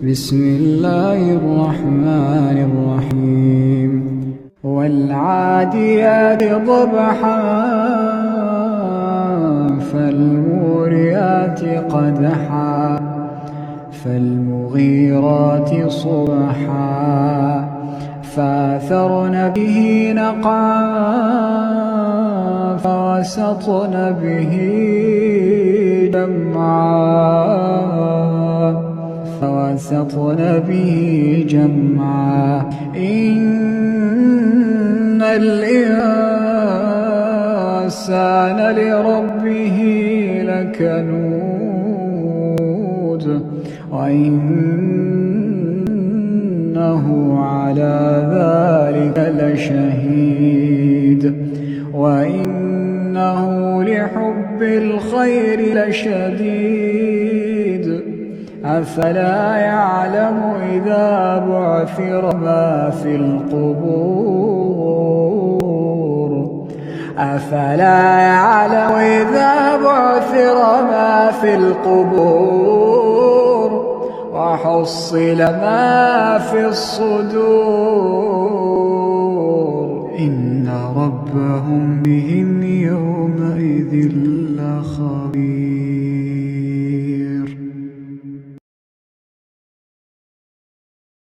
بسم الله الرحمن الرحيم والعاديات ضبحا فالموريات قدحا فالمغيرات صبحا فأثرن به نقعا فوسطن به جمعا إن الإنسان لربه لكنود وإنه على ذلك لشهيد وإنه لحب الخير لشديد أفلا يعلم إذا بعثر ما في القبور وحصل ما في الصدور إن ربهم بهم يوم